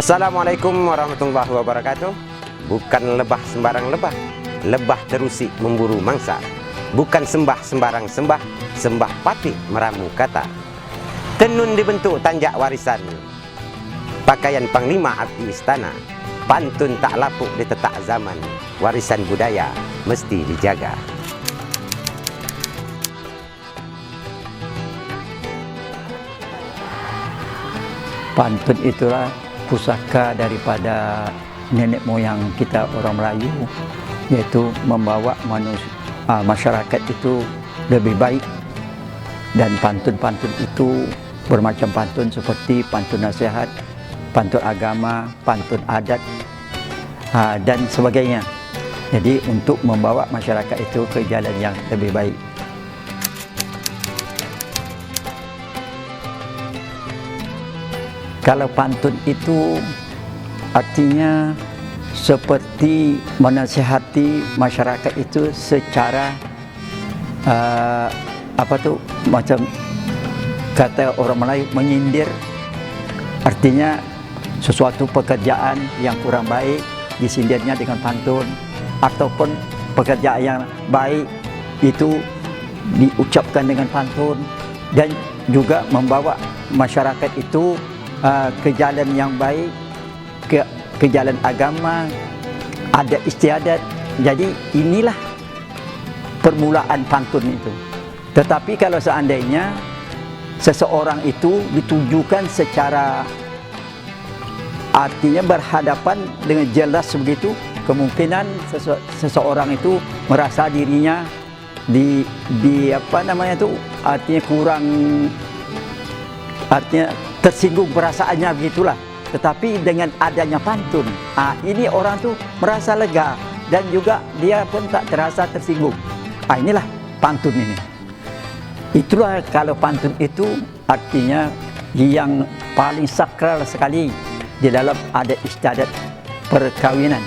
Assalamualaikum warahmatullahi wabarakatuh. Bukan lebah sembarang lebah, lebah terusik memburu mangsa. Bukan sembah sembarang sembah, sembah patih meramu kata. Tenun dibentuk tanjak warisan, pakaian panglima abdi istana. Pantun tak lapuk di tetak zaman, warisan budaya mesti dijaga. Pantun itulah pusaka daripada nenek moyang kita orang Melayu, yaitu membawa masyarakat itu lebih baik. Dan pantun-pantun itu bermacam pantun seperti pantun nasihat, pantun agama, pantun adat, dan sebagainya. Jadi untuk membawa masyarakat itu ke jalan yang lebih baik. Kalau pantun itu artinya seperti menasihati masyarakat itu secara macam kata orang Melayu, menyindir. Artinya sesuatu pekerjaan yang kurang baik disindirnya dengan pantun, ataupun pekerjaan yang baik itu diucapkan dengan pantun, dan juga membawa masyarakat itu ke jalan yang baik, ke jalan agama, ada istiadat. Jadi inilah permulaan pantun itu. Tetapi kalau seandainya seseorang itu ditujukan secara, artinya berhadapan dengan jelas begitu, kemungkinan seseorang itu merasa dirinya artinya kurang, artinya tersinggung perasaannya begitulah. Tetapi dengan adanya pantun, ini orang tuh merasa lega dan juga dia pun tak terasa tersinggung. Inilah pantun ini. Itulah kalau pantun itu artinya yang paling sakral sekali di dalam adat istiadat perkawinan.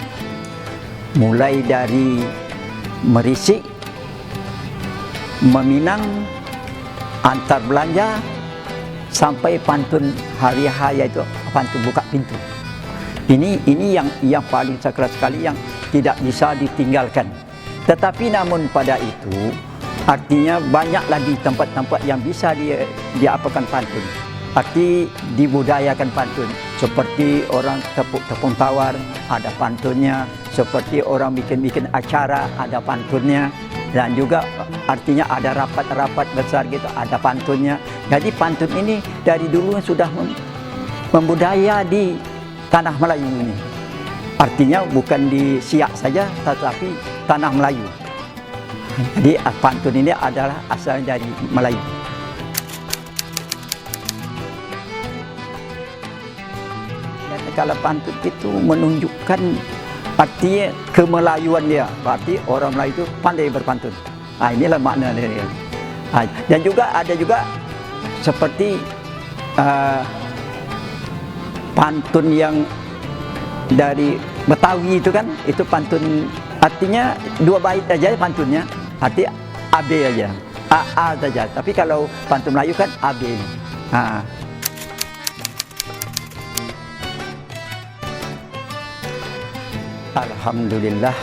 Mulai dari merisik, meminang, antar belanja, sampai pantun hari raya itu pantun buka pintu. Ini yang paling sakral sekali, yang tidak bisa ditinggalkan. Tetapi namun pada itu artinya banyak lagi tempat-tempat yang bisa diapakan pantun. Arti dibudayakan pantun. Seperti orang tepung tawar ada pantunnya, seperti orang bikin acara ada pantunnya. Dan juga artinya ada rapat-rapat besar gitu, ada pantunnya. Jadi pantun ini dari dulu sudah membudaya di tanah Melayu ini. Artinya bukan di Siak saja, tetapi tanah Melayu. Jadi pantun ini adalah asalnya dari Melayu. Dan kalau pantun itu menunjukkan artinya kemelayuan dia, berarti orang Melayu itu pandai berpantun. Inilah makna dia. Dan juga ada juga seperti pantun yang dari Betawi itu kan, itu pantun artinya 2 bait aja pantunnya, arti AB aja, AA saja. Tapi kalau pantun Melayu kan AB. Alhamdulillah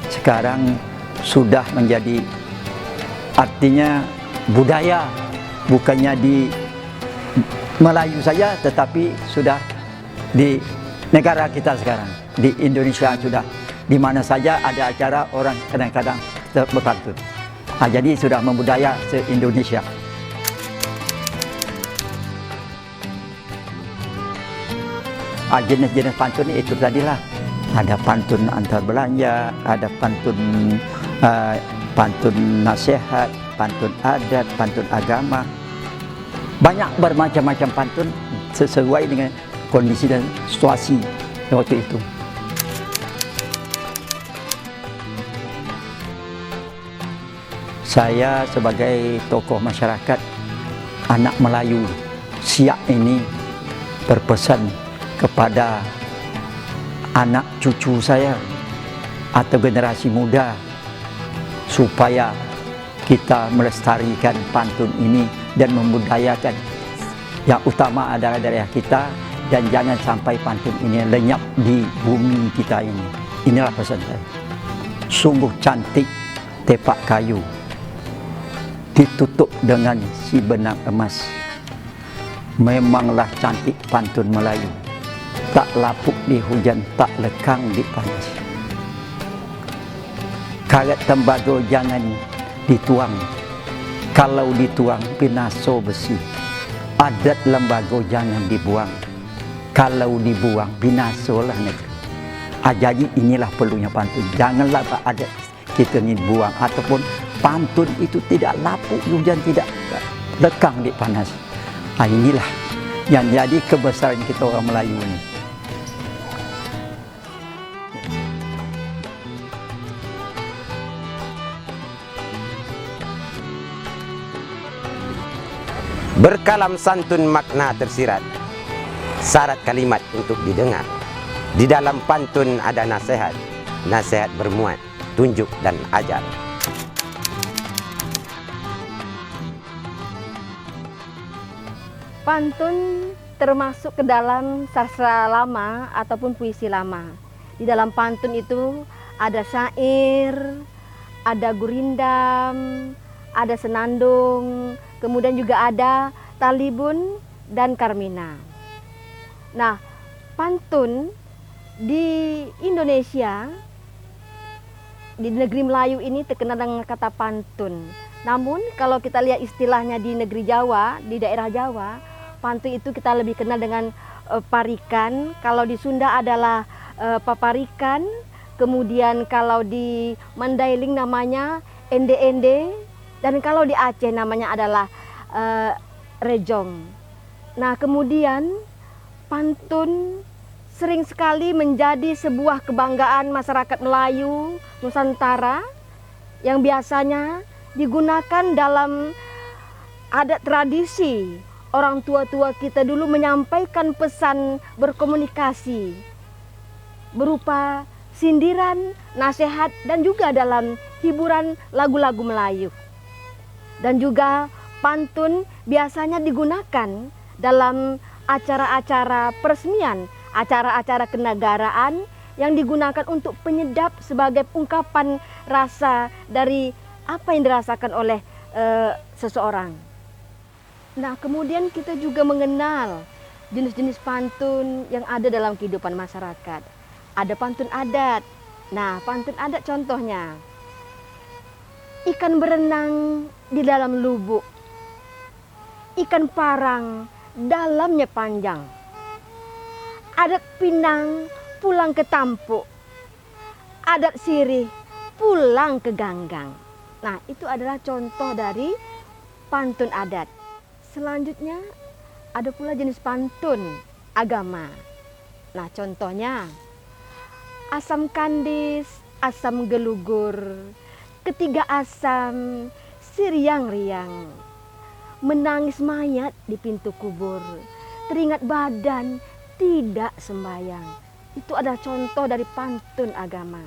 sekarang sudah menjadi artinya budaya, bukannya di Melayu saja, tetapi sudah di negara kita sekarang, di Indonesia sudah, di mana saja ada acara orang kadang-kadang berpantun. Jadi sudah membudaya se-Indonesia. Jenis-jenis pantun itu tadilah. Ada pantun antar belanja, ada pantun nasihat, pantun adat, pantun agama. Banyak bermacam-macam pantun sesuai dengan kondisi dan situasi waktu itu. Saya sebagai tokoh masyarakat anak Melayu Siak ini berpesan kepada anak cucu saya atau generasi muda supaya kita melestarikan pantun ini dan membudayakan. Yang utama adalah daerah kita, dan jangan sampai pantun ini lenyap di bumi kita ini. Inilah pesan saya. Sungguh cantik tepak kayu ditutup dengan si benang emas. Memanglah cantik pantun Melayu, tak lapuk di hujan, tak lekang di panas. Karet tembaga jangan dituang, kalau dituang binaso besi. Adat lembaga jangan dibuang, kalau dibuang binasolah negeri. Jadi inilah perlunya pantun. Janganlah adat kita ini buang, ataupun pantun itu tidak lapuk hujan, tidak lekang di panas. Inilah yang jadi kebesaran kita orang Melayu ini. Berkalam santun makna tersirat, syarat kalimat untuk didengar. Di dalam pantun ada nasihat, nasihat bermuat, tunjuk dan ajar. Pantun termasuk ke dalam sastra lama ataupun puisi lama. Di dalam pantun itu ada syair, ada gurindam, ada senandung, kemudian juga ada talibun dan karmina. Nah, pantun di Indonesia, di negeri Melayu ini terkenal dengan kata pantun. Namun kalau kita lihat istilahnya di negeri Jawa, di daerah Jawa, pantun itu kita lebih kenal dengan parikan. Kalau di Sunda adalah paparikan. Kemudian kalau di Mandailing namanya ende-ende. Dan kalau di Aceh namanya adalah rejong. Nah, kemudian pantun sering sekali menjadi sebuah kebanggaan masyarakat Melayu Nusantara yang biasanya digunakan dalam adat tradisi. Orang tua-tua kita dulu menyampaikan pesan berkomunikasi berupa sindiran, nasihat, dan juga dalam hiburan lagu-lagu Melayu. Dan juga pantun biasanya digunakan dalam acara-acara peresmian, acara-acara kenegaraan yang digunakan untuk penyedap sebagai ungkapan rasa dari apa yang dirasakan oleh seseorang. Nah, kemudian kita juga mengenal jenis-jenis pantun yang ada dalam kehidupan masyarakat. Ada pantun adat. Nah, pantun adat contohnya, ikan berenang di dalam lubuk, ikan parang dalamnya panjang, adat Pinang pulang ke Tampuk, adat Sirih pulang ke Ganggang. Nah, itu adalah contoh dari pantun adat. Selanjutnya ada pula jenis pantun agama. Nah, contohnya asam kandis, asam gelugur, ketiga asam siriang-riang, menangis mayat di pintu kubur, teringat badan tidak sembayang. Itu adalah contoh dari pantun agama.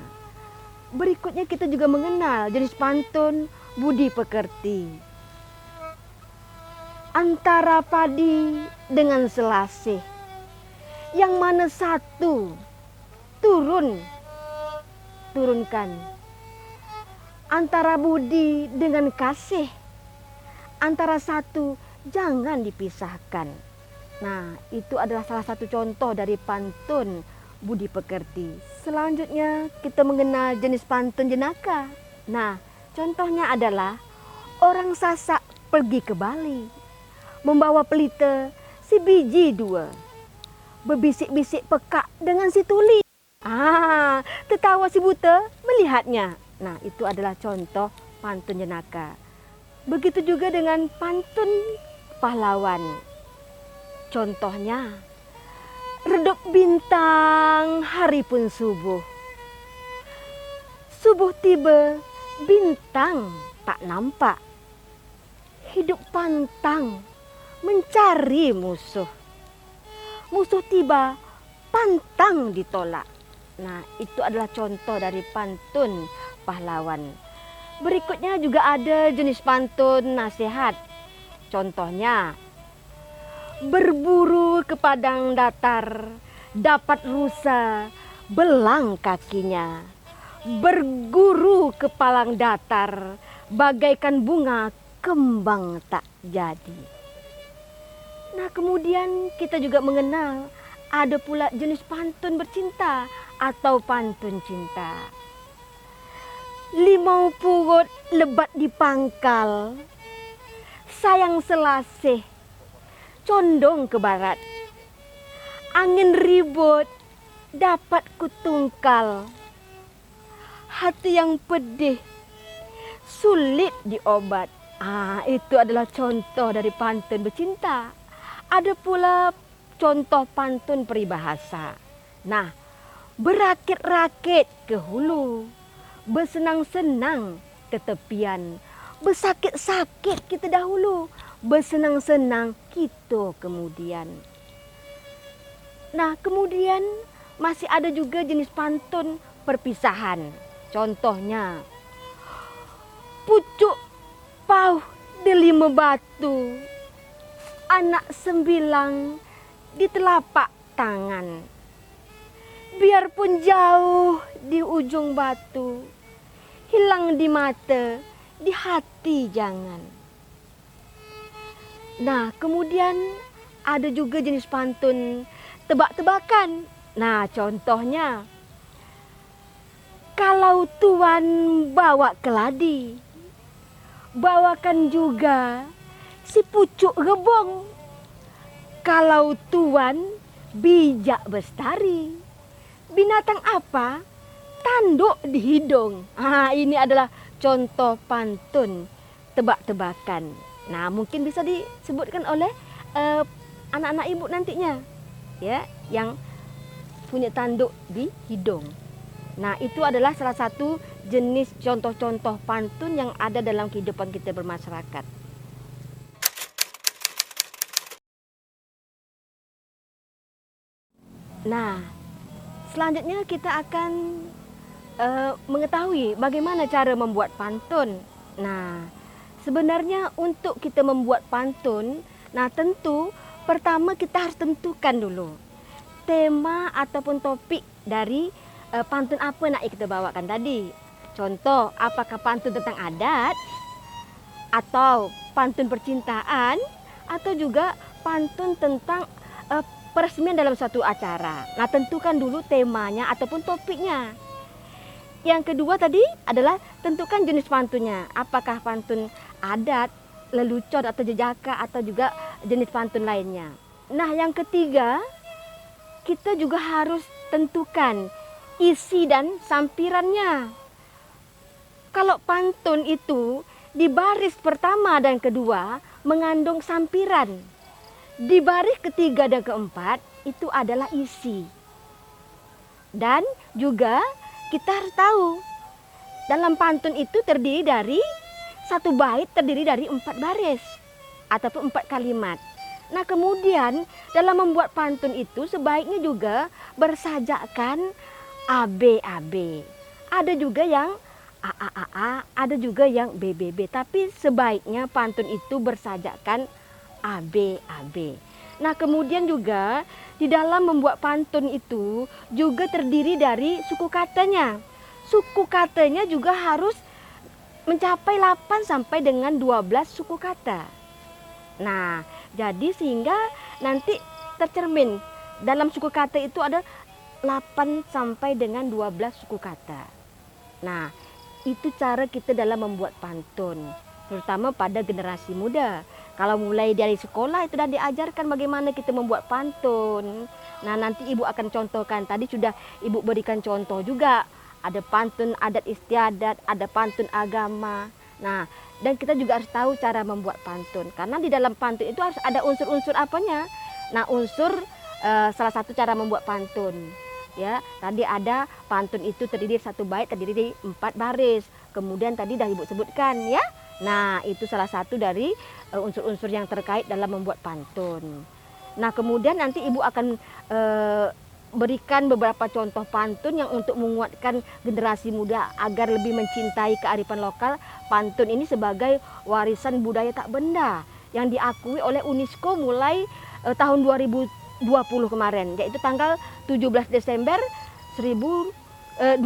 Berikutnya kita juga mengenal jenis pantun budi pekerti. Antara padi dengan selasih, yang mana satu turunkan. Antara budi dengan kasih, antara satu jangan dipisahkan. Nah, itu adalah salah satu contoh dari pantun budi pekerti. Selanjutnya kita mengenal jenis pantun jenaka. Nah, contohnya adalah orang Sasak pergi ke Bali, membawa pelita si biji dua, berbisik-bisik pekak dengan si tuli. Tertawa si buta melihatnya. Nah, itu adalah contoh pantun jenaka. Begitu juga dengan pantun pahlawan. Contohnya, redup bintang hari pun subuh. Subuh tiba, bintang tak nampak. Hidup pantang mencari musuh. Musuh tiba, pantang ditolak. Nah, itu adalah contoh dari pantun pahlawan. Berikutnya juga ada jenis pantun nasihat. Contohnya, berburu ke padang datar, dapat rusa belang kakinya. Berguru ke palang datar, bagaikan bunga kembang tak jadi. Nah, kemudian kita juga mengenal ada pula jenis pantun bercinta atau pantun cinta. Limau pugut lebat di pangkal, sayang selasih condong ke barat. Angin ribut dapat kutungkal, hati yang pedih sulit diobat. Itu adalah contoh dari pantun bercinta. Ada pula contoh pantun peribahasa. Nah, berakit-rakit ke hulu, bersenang-senang ke tepian, bersakit-sakit kita dahulu, bersenang-senang kita kemudian. Nah, kemudian masih ada juga jenis pantun perpisahan. Contohnya, pucuk pauh delima batu, anak sembilang di telapak tangan. Biarpun jauh di ujung batu, hilang di mata, di hati jangan. Nah, kemudian ada juga jenis pantun tebak-tebakan. Nah, contohnya, kalau tuan bawa keladi, bawakan juga si pucuk rebong. Kalau tuan bijak bestari, binatang apa tanduk di hidung. Ini adalah contoh pantun tebak-tebakan. Nah, mungkin bisa disebutkan oleh anak-anak ibu nantinya, ya, yang punya tanduk di hidung. Nah, itu adalah salah satu jenis contoh-contoh pantun yang ada dalam kehidupan kita bermasyarakat. Nah, selanjutnya kita akan mengetahui bagaimana cara membuat pantun. Nah, sebenarnya untuk kita membuat pantun, nah tentu pertama kita harus tentukan dulu tema ataupun topik dari pantun apa nak kita bawakan tadi. Contoh, apakah pantun tentang adat, atau pantun percintaan, atau juga pantun tentang peresmian dalam suatu acara. Nah, tentukan dulu temanya ataupun topiknya. Yang kedua tadi adalah tentukan jenis pantunnya. Apakah pantun adat, lelucon atau jejaka, atau juga jenis pantun lainnya. Nah, yang ketiga, kita juga harus tentukan isi dan sampirannya. Kalau pantun itu di baris pertama dan kedua mengandung sampiran, di baris ketiga dan keempat itu adalah isi. Dan juga kita harus tahu dalam pantun itu terdiri dari satu bait terdiri dari 4 baris ataupun 4 kalimat. Nah, kemudian dalam membuat pantun itu sebaiknya juga bersajakkan ABAB. Ada juga yang AAAA, ada juga yang BBB. Tapi sebaiknya pantun itu bersajakkan ABAB. Nah, kemudian juga di dalam membuat pantun itu juga terdiri dari suku katanya. Suku katanya juga harus mencapai 8 sampai dengan 12 suku kata. Nah, jadi sehingga nanti tercermin dalam suku kata itu ada 8 sampai dengan 12 suku kata. Nah, itu cara kita dalam membuat pantun, terutama pada generasi muda. Kalau mulai dari sekolah itu sudah diajarkan bagaimana kita membuat pantun. Nah, nanti ibu akan contohkan. Tadi sudah ibu berikan contoh juga. Ada pantun adat istiadat, ada pantun agama. Nah, dan kita juga harus tahu cara membuat pantun. Karena di dalam pantun itu harus ada unsur-unsur apanya. Nah, unsur salah satu cara membuat pantun. Ya, tadi ada pantun itu terdiri satu bait terdiri dari 4 baris. Kemudian tadi dah ibu sebutkan ya. Nah, itu salah satu dari unsur-unsur yang terkait dalam membuat pantun. Nah, kemudian nanti ibu akan berikan beberapa contoh pantun yang untuk menguatkan generasi muda agar lebih mencintai kearifan lokal. Pantun ini sebagai warisan budaya tak benda yang diakui oleh UNESCO mulai tahun 2020 kemarin, yaitu tanggal 17 Desember 2020,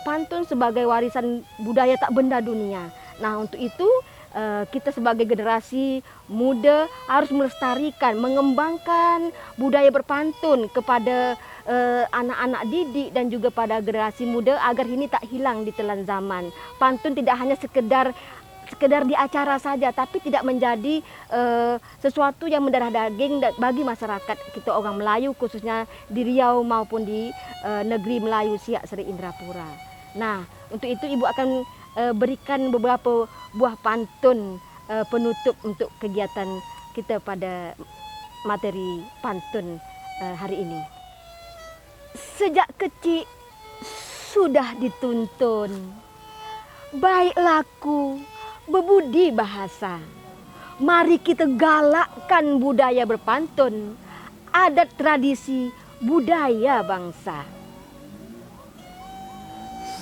pantun sebagai warisan budaya tak benda dunia. Nah, untuk itu kita sebagai generasi muda harus melestarikan, mengembangkan budaya berpantun kepada anak-anak didik dan juga pada generasi muda agar ini tak hilang di telan zaman. Pantun tidak hanya sekedar di acara saja, tapi tidak menjadi sesuatu yang mendarah daging bagi masyarakat kita orang Melayu, khususnya di Riau maupun di negeri Melayu Siak Seri Indrapura. Nah, untuk itu Ibu akan berikan beberapa buah pantun penutup untuk kegiatan kita pada materi pantun hari ini. Sejak kecil sudah dituntun baik laku bebudi bahasa. Mari kita galakkan budaya berpantun, adat tradisi budaya bangsa.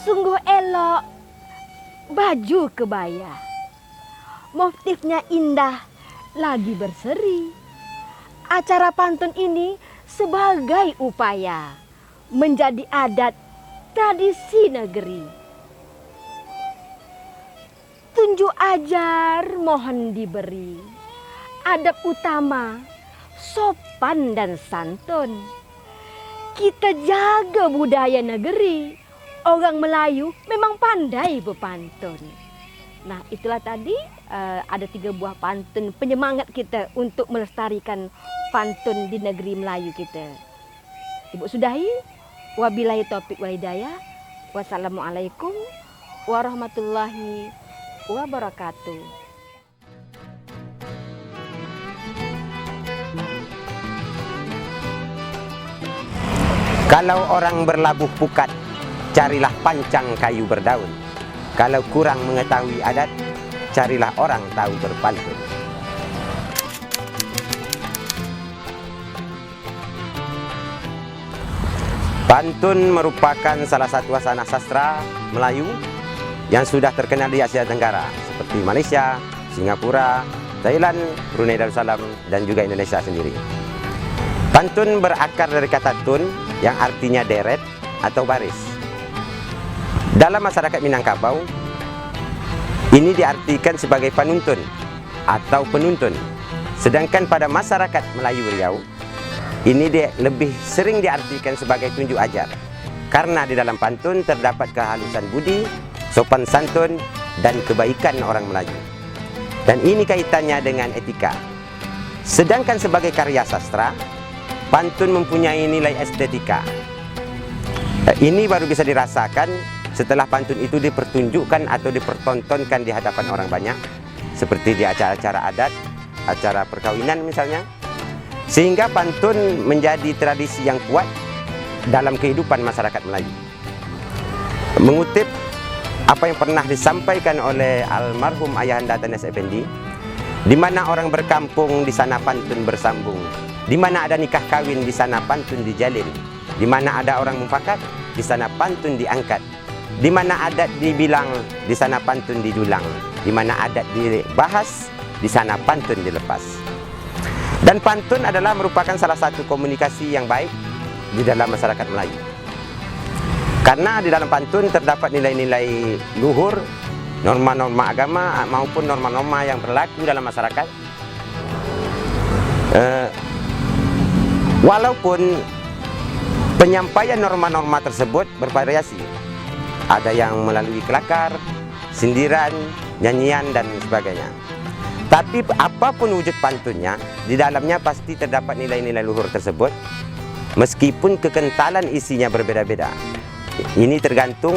Sungguh elok baju kebaya, motifnya indah lagi berseri. Acara pantun ini sebagai upaya menjadi adat tradisi negeri. Tunjuk ajar mohon diberi, adab utama sopan dan santun. Kita jaga budaya negeri. Orang Melayu memang pandai berpantun. Nah, itulah tadi ada 3 buah pantun penyemangat kita untuk melestarikan pantun di negeri Melayu kita. Ibu sudahi. Wabillahi taufiq wal hidayah. Wassalamualaikum warahmatullahi wabarakatuh. Kalau orang berlabuh pukat, carilah pancang kayu berdaun. Kalau kurang mengetahui adat, carilah orang tahu berpantun. Pantun merupakan salah satu wasana sastra Melayu yang sudah terkenal di Asia Tenggara, seperti Malaysia, Singapura, Thailand, Brunei Darussalam, dan juga Indonesia sendiri. Pantun berakar dari kata tun, yang artinya deret atau baris. Dalam masyarakat Minangkabau, ini diartikan sebagai panuntun atau penuntun. Sedangkan pada masyarakat Melayu Riau, ini lebih sering diartikan sebagai tunjuk ajar. Karena di dalam pantun terdapat kehalusan budi, sopan santun, dan kebaikan orang Melayu. Dan ini kaitannya dengan etika. Sedangkan sebagai karya sastra, pantun mempunyai nilai estetika. Ini baru bisa dirasakan setelah pantun itu dipertunjukkan atau dipertontonkan di hadapan orang banyak, seperti di acara-acara adat, acara perkawinan misalnya, sehingga pantun menjadi tradisi yang kuat dalam kehidupan masyarakat Melayu. Mengutip apa yang pernah disampaikan oleh almarhum Ayahanda Tanes Effendi, di mana orang berkampung, di sana pantun bersambung. Di mana ada nikah kawin, di sana pantun dijalin. Di mana ada orang mufakat, di sana pantun diangkat. Di mana adat dibilang, di sana pantun didulang. Di mana adat dibahas, di sana pantun dilepas. Dan pantun adalah merupakan salah satu komunikasi yang baik di dalam masyarakat Melayu. Karena di dalam pantun terdapat nilai-nilai luhur, norma-norma agama maupun norma-norma yang berlaku dalam masyarakat. Walaupun penyampaian norma-norma tersebut bervariasi, ada yang melalui kelakar, sindiran, nyanyian, dan sebagainya. Tapi apapun wujud pantunnya, di dalamnya pasti terdapat nilai-nilai luhur tersebut, meskipun kekentalan isinya berbeda-beda. Ini tergantung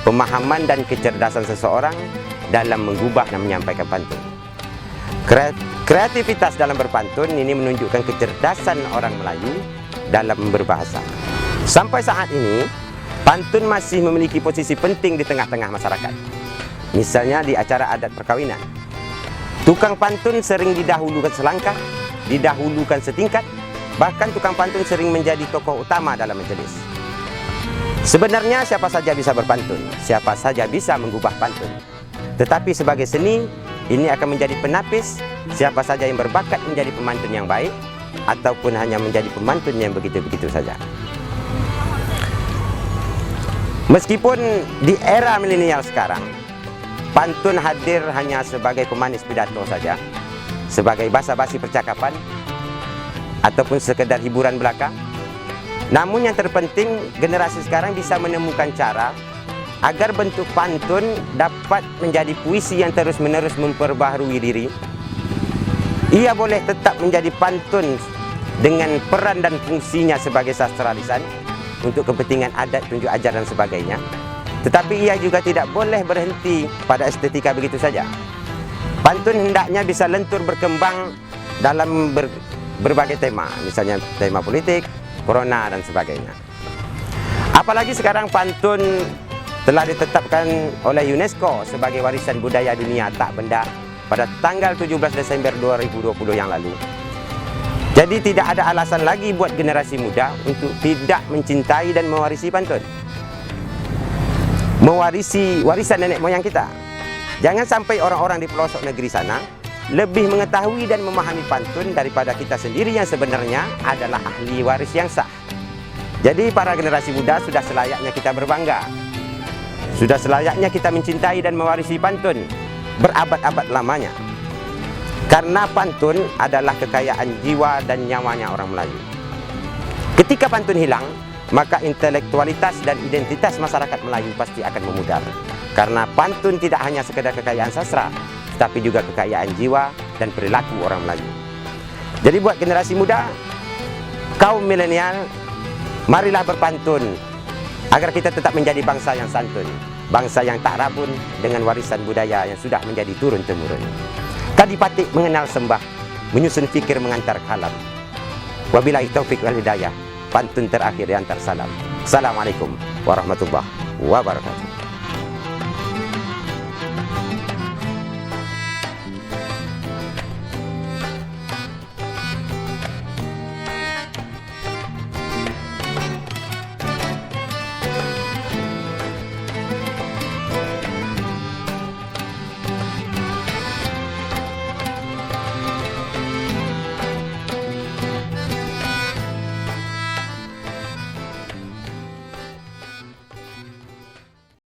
pemahaman dan kecerdasan seseorang dalam mengubah dan menyampaikan pantun. Kreativitas dalam berpantun ini menunjukkan kecerdasan orang Melayu dalam berbahasa. Sampai saat ini, pantun masih memiliki posisi penting di tengah-tengah masyarakat. Misalnya di acara adat perkawinan, tukang pantun sering didahulukan selangkah, didahulukan setingkat, bahkan tukang pantun sering menjadi tokoh utama dalam majelis. Sebenarnya siapa saja bisa berpantun, siapa saja bisa mengubah pantun. Tetapi sebagai seni, ini akan menjadi penapis siapa saja yang berbakat menjadi pemantun yang baik ataupun hanya menjadi pemantun yang begitu-begitu saja. Meskipun di era milenial sekarang, pantun hadir hanya sebagai pemanis pidato saja, sebagai basa-basi percakapan, ataupun sekedar hiburan belaka. Namun yang terpenting, generasi sekarang bisa menemukan cara agar bentuk pantun dapat menjadi puisi yang terus-menerus memperbaharui diri. Ia boleh tetap menjadi pantun dengan peran dan fungsinya sebagai sastra lisan untuk kepentingan adat, tunjuk ajar dan sebagainya. Tetapi ia juga tidak boleh berhenti pada estetika begitu saja. Pantun hendaknya bisa lentur berkembang dalam berbagai tema, misalnya tema politik, corona dan sebagainya. Apalagi sekarang pantun telah ditetapkan oleh UNESCO sebagai warisan budaya dunia tak benda pada tanggal 17 Desember 2020 yang lalu. Jadi tidak ada alasan lagi buat generasi muda untuk tidak mencintai dan mewarisi pantun. Mewarisi warisan nenek moyang kita. Jangan sampai orang-orang di pelosok negeri sana lebih mengetahui dan memahami pantun daripada kita sendiri yang sebenarnya adalah ahli waris yang sah. Jadi para generasi muda sudah selayaknya kita berbangga. Sudah selayaknya kita mencintai dan mewarisi pantun berabad-abad lamanya. Karena pantun adalah kekayaan jiwa dan nyawanya orang Melayu. Ketika pantun hilang, maka intelektualitas dan identitas masyarakat Melayu pasti akan memudar. Karena pantun tidak hanya sekedar kekayaan sastra, tapi juga kekayaan jiwa dan perilaku orang Melayu. Jadi buat generasi muda, kaum milenial, marilah berpantun agar kita tetap menjadi bangsa yang santun, bangsa yang tak rabun dengan warisan budaya yang sudah menjadi turun-temurun. Kadipatik mengenal sembah, menyusun fikir mengantar kalam. Wabillahi taufik wal hidayah, pantun terakhir yang tersalam. Assalamualaikum warahmatullahi wabarakatuh.